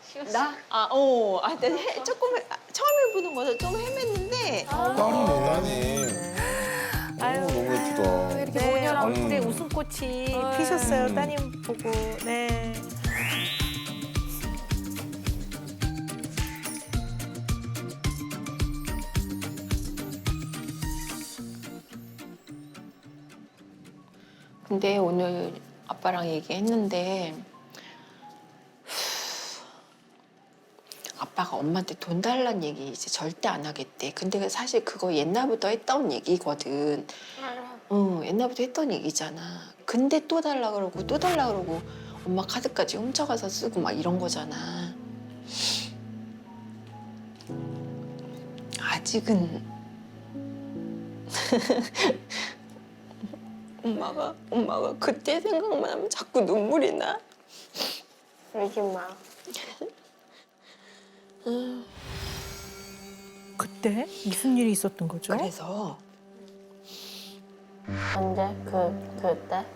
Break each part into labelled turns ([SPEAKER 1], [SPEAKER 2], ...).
[SPEAKER 1] 쉬워?
[SPEAKER 2] 나? 조금 처음 해보는 거서 좀 헤맸는데
[SPEAKER 3] 따님. 너무 예쁘다.
[SPEAKER 1] 이렇게
[SPEAKER 4] 네,
[SPEAKER 1] 모녀랑
[SPEAKER 4] 얼굴에 웃음꽃이 피셨어요. 따님 보고. 네.
[SPEAKER 2] 근데 오늘 아빠랑 얘기했는데 아빠가 엄마한테 돈 달란 얘기 이제 절대 안 하겠대. 근데 사실 그거 옛날부터 했던 얘기거든. 옛날부터 했던 얘기잖아. 근데 또 달라 그러고 또 달라 그러고 엄마 카드까지 훔쳐가서 쓰고 막 이런 거잖아. 아직은 엄마가 그때 생각만 하면 자꾸 눈물이 나.
[SPEAKER 1] 울지 마.
[SPEAKER 4] 그때 무슨 일이 있었던 거죠?
[SPEAKER 2] 그래서
[SPEAKER 1] 언제? 그때?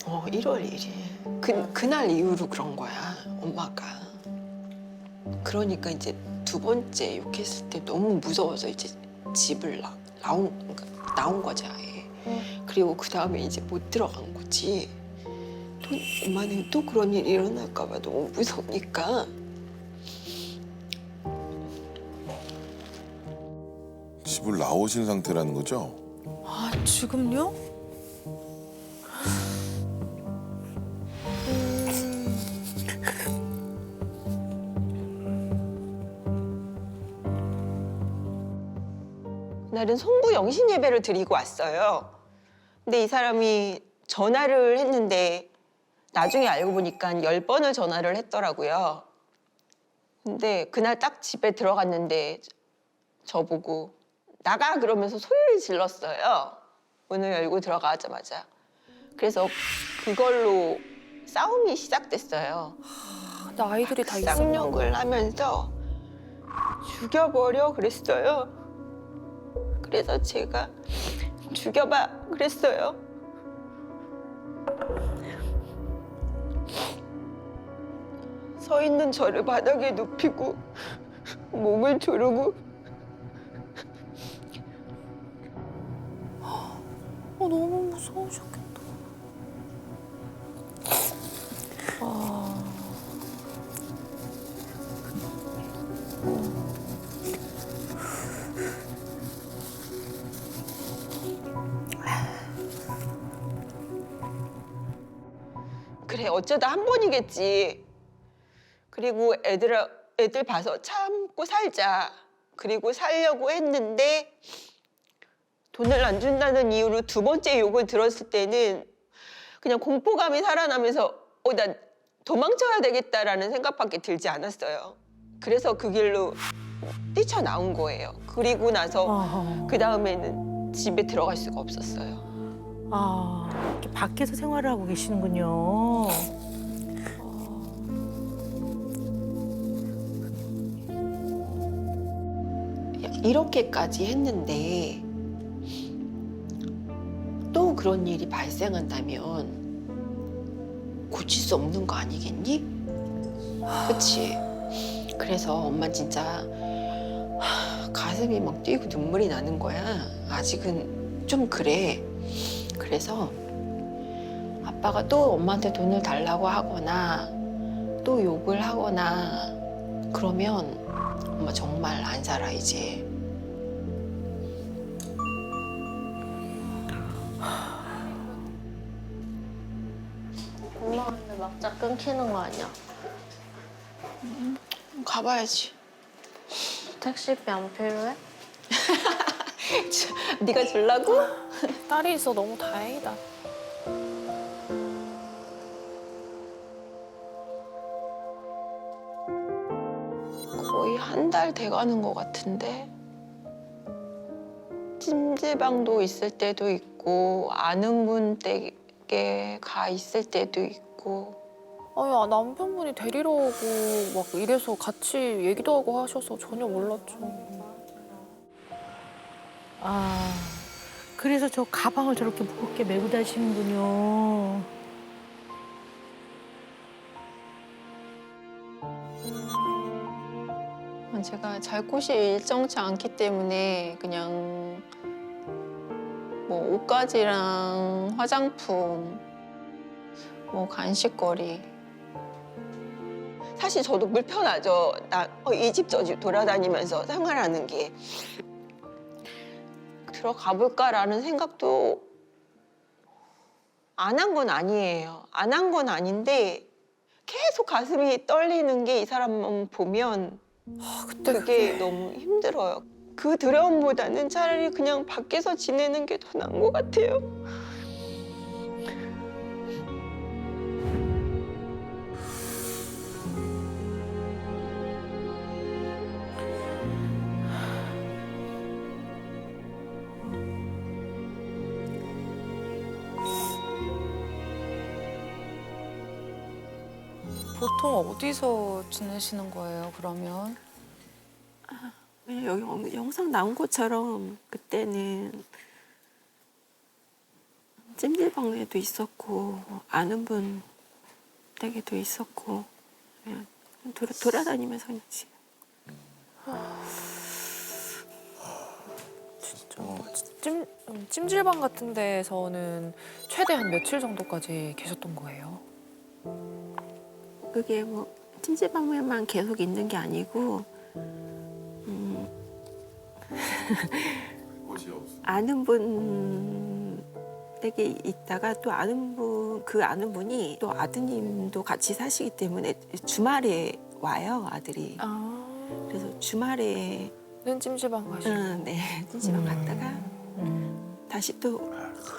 [SPEAKER 2] 1월 1일. 그날 이후로 그런 거야, 엄마가. 그러니까 이제 두 번째 욕했을 때 너무 무서워서 이제 집을 나온 거지, 아예. 그리고 그 다음에 이제 못 들어간 거지. 엄마는 또 그런 일이 일어날까 봐 너무 무서우니까.
[SPEAKER 3] 집을 나오신 상태라는 거죠?
[SPEAKER 4] 아, 지금요?
[SPEAKER 2] 그날은 송구 영신 예배를 드리고 왔어요. 근데 이 사람이 전화를 했는데 나중에 알고 보니까 10번을 전화를 했더라고요. 근데 그날 딱 집에 들어갔는데 저보고 나가 그러면서 소리를 질렀어요. 문을 열고 들어가자마자. 그래서 그걸로 싸움이 시작됐어요.
[SPEAKER 1] 근데 아이들이 다 있어.
[SPEAKER 2] 쌍욕을 하면서 죽여버려 그랬어요. 그래서 제가 죽여봐 그랬어요. 서 있는 저를 바닥에 눕히고 목을 조르고
[SPEAKER 1] 너무 무서우셨겠다.
[SPEAKER 2] 그래 어쩌다 한 번이겠지. 그리고 애들 봐서 참고 살자. 그리고 살려고 했는데 돈을 안 준다는 이유로 두 번째 욕을 들었을 때는 그냥 공포감이 살아나면서 나 도망쳐야 되겠다라는 생각밖에 들지 않았어요. 그래서 그 길로 뛰쳐나온 거예요. 그리고 나서 그 다음에는 집에 들어갈 수가 없었어요.
[SPEAKER 4] 이렇게 밖에서 생활을 하고 계시는군요.
[SPEAKER 2] 이렇게까지 했는데 또 그런 일이 발생한다면 고칠 수 없는 거 아니겠니? 그치? 그래서 엄마 진짜 가슴이 막 뛰고 눈물이 나는 거야. 아직은 좀 그래. 그래서 아빠가 또 엄마한테 돈을 달라고 하거나 또 욕을 하거나 그러면 엄마 정말 안 살아 이제.
[SPEAKER 1] 엄마 근데 막자 끊기는 거 아니야?
[SPEAKER 2] 가봐야지.
[SPEAKER 1] 택시비 안 필요해?
[SPEAKER 2] 네가 줄라고?
[SPEAKER 1] 딸이 있어 너무 다행이다.
[SPEAKER 2] 거의 한 달 돼가는 것 같은데. 찜질방도 있을 때도 있고 아는 분 댁에 가 있을 때도 있고.
[SPEAKER 1] 아니 남편분이 데리러 오고 막 이래서 같이 얘기도 하고 하셔서 전혀 몰랐죠.
[SPEAKER 4] 그래서 저 가방을 저렇게 무겁게 메고 다니시는군요.
[SPEAKER 2] 제가 잘 곳이 일정치 않기 때문에 그냥 뭐 옷가지랑 화장품, 뭐 간식거리. 사실 저도 불편하죠. 이 집 저 집 돌아다니면서 생활하는 게. 들어가 볼까라는 생각도 안 한 건 아니에요. 안 한 건 아닌데 계속 가슴이 떨리는 게 이 사람만 보면 그게 너무 힘들어요. 그 두려움보다는 차라리 그냥 밖에서 지내는 게 더 나은 것 같아요.
[SPEAKER 1] 보통 어디서 지내시는 거예요, 그러면?
[SPEAKER 5] 그냥 여기 영상 나온 것처럼 그때는 찜질방에도 있었고 아는 분 댁에도 있었고 그냥 돌아다니면서 그냥
[SPEAKER 1] 찜질방 같은 데에서는 최대 한 며칠 정도까지 계셨던 거예요?
[SPEAKER 5] 그게 뭐 찜질방에만 계속 있는 게 아니고 아는 분 댁에 있다가 또 그 아는 분이 또 아드님도 같이 사시기 때문에 주말에 와요, 아들이. 그래서 주말에
[SPEAKER 1] 는 찜질방 가시고.
[SPEAKER 5] 네, 찜질방 갔다가 다시 또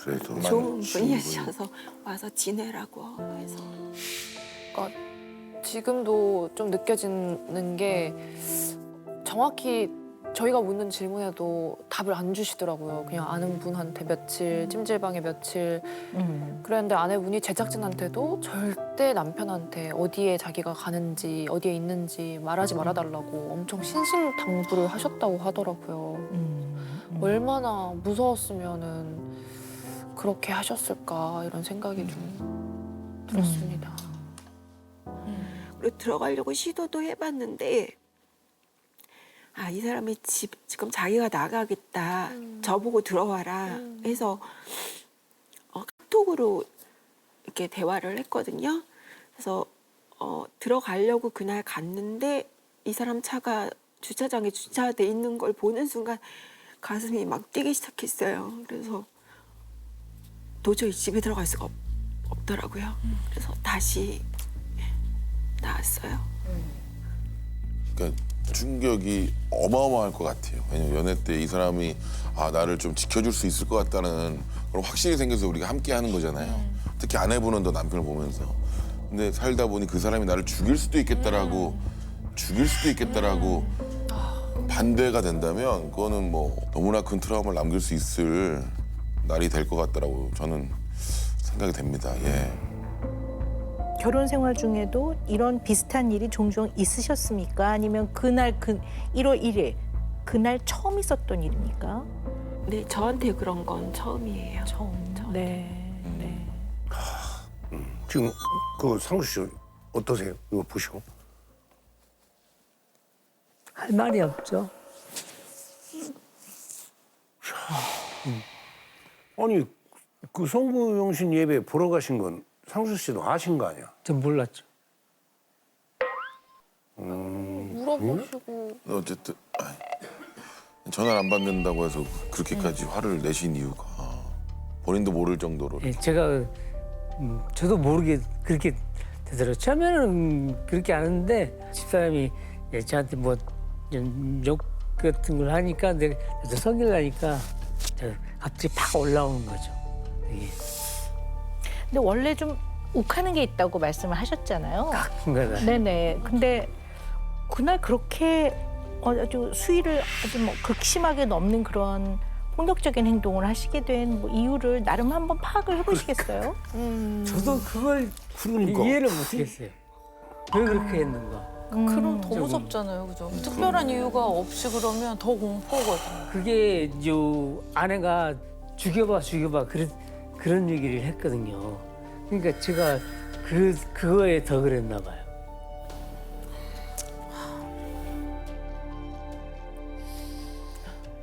[SPEAKER 3] 그래도
[SPEAKER 5] 좋은
[SPEAKER 3] 많이
[SPEAKER 5] 분이셔서 와서 지내라고 해서.
[SPEAKER 1] 그러니까 지금도 좀 느껴지는 게 정확히 저희가 묻는 질문에도 답을 안 주시더라고요. 그냥 아는 분한테 며칠, 찜질방에 며칠. 그랬는데 아내분이 제작진한테도 절대 남편한테 어디에 자기가 가는지, 어디에 있는지 말하지 말아달라고 엄청 신신당부를 하셨다고 하더라고요. 얼마나 무서웠으면은 그렇게 하셨을까 이런 생각이 좀 들었습니다.
[SPEAKER 5] 그리고 들어가려고 시도도 해봤는데 이 사람이 지금 자기가 나가겠다. 저보고 들어와라 해서 카톡으로 이렇게 대화를 했거든요. 그래서 들어가려고 그날 갔는데 이 사람 차가 주차장에 주차돼 있는 걸 보는 순간 가슴이 막 뛰기 시작했어요. 그래서 도저히 집에 들어갈 수가 없더라고요. 그래서 다시 나왔어요.
[SPEAKER 3] 그러니까 충격이 어마어마할 것 같아요. 왜냐면 연애 때 이 사람이 나를 좀 지켜줄 수 있을 것 같다는 그런 확신이 생겨서 우리가 함께 하는 거잖아요. 특히 아내분은 더 남편을 보면서. 근데 살다 보니 그 사람이 나를 죽일 수도 있겠다라고 반대가 된다면 그거는 뭐 너무나 큰 트라우마를 남길 수 있을 날이 될 것 같다라고 저는 생각이 됩니다. 예.
[SPEAKER 4] 결혼 생활 중에도 이런 비슷한 일이 종종 있으셨습니까? 아니면 그날 1월 1일 그날 처음 있었던 일입니까?
[SPEAKER 5] 네, 저한테 그런 건 처음이에요.
[SPEAKER 4] 네. 네.
[SPEAKER 6] 지금 그 상수 씨 어떠세요? 이거 보시고.
[SPEAKER 7] 할 말이 없죠.
[SPEAKER 6] 아니 그 성부용신 예배 보러 가신 건 상수 씨도 아신 거 아니야?
[SPEAKER 7] 전 몰랐죠.
[SPEAKER 1] 물어보시고
[SPEAKER 3] 어쨌든 전화를 안 받는다고 해서 그렇게까지 화를 내신 이유가 본인도 모를 정도로.
[SPEAKER 7] 예, 제가 저도 모르게 그렇게 되더라고요. 처음에는 그렇게 안 했는데 집사람이 저한테 뭐 욕 같은 걸 하니까 내가 성질나니까 갑자기 팍 올라오는 거죠. 이게
[SPEAKER 4] 근데 원래 좀 욱하는 게 있다고 말씀을 하셨잖아요.
[SPEAKER 7] 순간에.
[SPEAKER 4] 네네. 근데 그날 그렇게 아주 수위를 아주 뭐 극심하게 넘는 그런 폭력적인 행동을 하시게 된 뭐 이유를 나름 한번 파악을 해보시겠어요?
[SPEAKER 7] 저도 그걸
[SPEAKER 6] 그러니까.
[SPEAKER 7] 이해를 못하겠어요. 왜 그렇게 했는가.
[SPEAKER 8] 그럼 더 무섭잖아요, 그죠? 특별한 이유가 없이 그러면 더 공포거든요.
[SPEAKER 7] 그게 아내가 죽여봐 그런 얘기를 했거든요. 그러니까 제가 그거에 더 그랬나 봐요.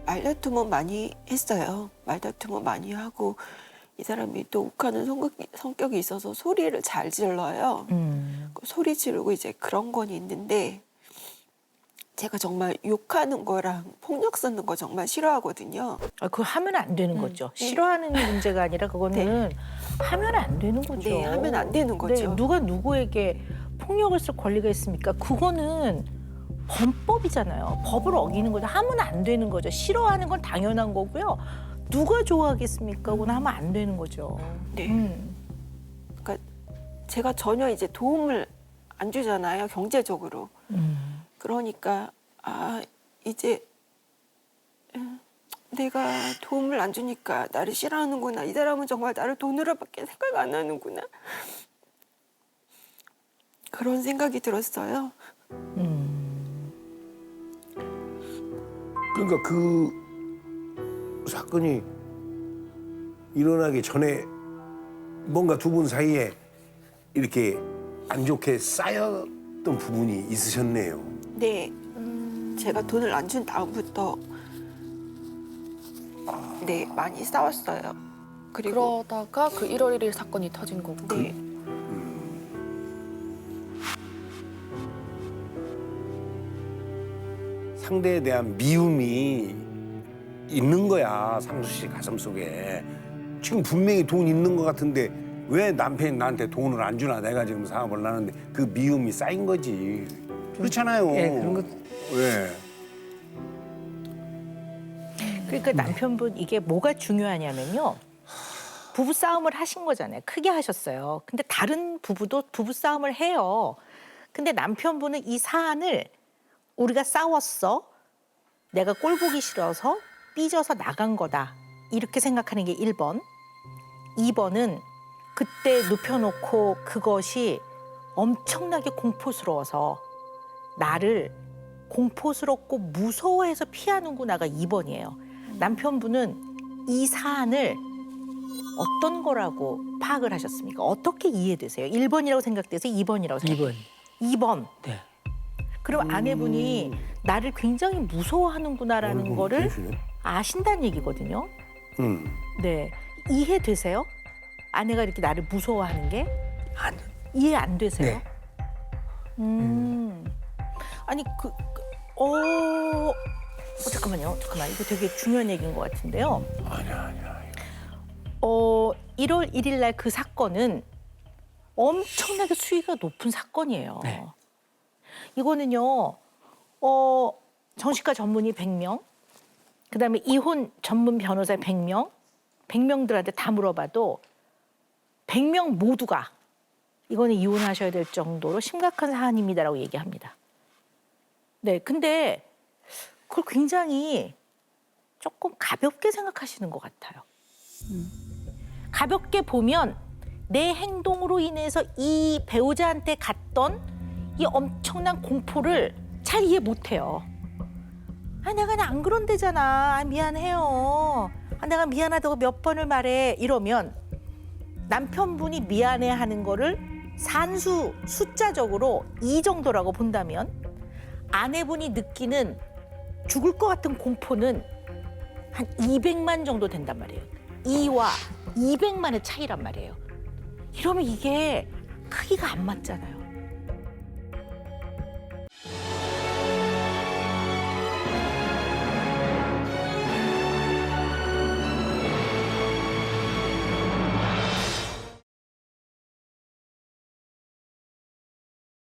[SPEAKER 5] 말다툼은 많이 했어요. 말다툼은 많이 하고 이 사람이 또 욱하는 성격이 있어서 소리를 잘 질러요. 소리 지르고 이제 그런 건 있는데 제가 정말 욕하는 거랑 폭력 쓰는 거 정말 싫어하거든요.
[SPEAKER 4] 그거 하면 안 되는 거죠. 싫어하는 문제가 아니라 그거는 하면 안 되는 거죠.
[SPEAKER 5] 네, 하면 안 되는 거죠.
[SPEAKER 4] 네, 누가 누구에게 폭력을 쓸 권리가 있습니까? 그거는 범법이잖아요. 법을 어기는 거죠. 하면 안 되는 거죠. 싫어하는 건 당연한 거고요. 누가 좋아하겠습니까? 그건 하면 안 되는 거죠.
[SPEAKER 5] 네. 그러니까 제가 전혀 이제 도움을 안 주잖아요. 경제적으로. 그러니까 이제 내가 도움을 안 주니까 나를 싫어하는구나. 이 사람은 정말 나를 돈으로밖에 생각 안 하는구나. 그런 생각이 들었어요.
[SPEAKER 6] 그러니까 그 사건이 일어나기 전에 뭔가 두 분 사이에 이렇게 안 좋게 쌓였던 부분이 있으셨네요.
[SPEAKER 5] 네. 제가 돈을 안 준 다음부터 네, 많이 싸웠어요. 그리고
[SPEAKER 1] 그러다가 그 1월 1일 사건이 터진 거고.
[SPEAKER 5] 네.
[SPEAKER 6] 상대에 대한 미움이 있는 거야, 상수 씨 가슴 속에. 지금 분명히 돈 있는 것 같은데 왜 남편이 나한테 돈을 안 주나, 내가 지금 사업을 하는데 그 미움이 쌓인 거지. 그렇잖아요.
[SPEAKER 7] 예, 그런 것.
[SPEAKER 6] 왜?
[SPEAKER 4] 그러니까 남편분 이게 뭐가 중요하냐면요. 부부 싸움을 하신 거잖아요. 크게 하셨어요. 근데 다른 부부도 부부 싸움을 해요. 근데 남편분은 이 사안을 우리가 싸웠어. 내가 꼴 보기 싫어서 삐져서 나간 거다. 이렇게 생각하는 게 1번. 2번은 그때 눕혀놓고 그것이 엄청나게 공포스러워서 나를 공포스럽고 무서워해서 피하는구나가 2번이에요. 남편분은 이 사안을 어떤 거라고 파악을 하셨습니까? 어떻게 이해되세요? 1번이라고 생각돼서 2번이라고 생각돼요? 2번.
[SPEAKER 7] 네.
[SPEAKER 4] 그럼 아내분이 나를 굉장히 무서워하는구나라는 거를 아신다는 얘기거든요. 네. 이해되세요? 아내가 이렇게 나를 무서워하는 게? 이해 안 되세요?
[SPEAKER 7] 네.
[SPEAKER 4] 아니 잠깐만요. 이거 되게 중요한 얘기인 것 같은데요.
[SPEAKER 6] 아니야.
[SPEAKER 4] 1월 1일 날 그 사건은 엄청나게 수위가 높은 사건이에요.
[SPEAKER 7] 네.
[SPEAKER 4] 이거는요, 정신과 전문의 100명, 그다음에 이혼 전문 변호사 100명, 100명들한테 다 물어봐도 100명 모두가 이거는 이혼하셔야 될 정도로 심각한 사안입니다라고 얘기합니다. 네, 근데 그걸 굉장히 조금 가볍게 생각하시는 것 같아요. 가볍게 보면 내 행동으로 인해서 이 배우자한테 갔던 이 엄청난 공포를 잘 이해 못해요. 내가 안 그런 데잖아. 미안해요. 내가 미안하다고 몇 번을 말해. 이러면 남편분이 미안해하는 거를 산수 숫자적으로 2 정도라고 본다면 아내분이 느끼는 죽을 것 같은 공포는 한 200만 정도 된단 말이에요. 2와 200만의 차이란 말이에요. 이러면 이게 크기가 안 맞잖아요.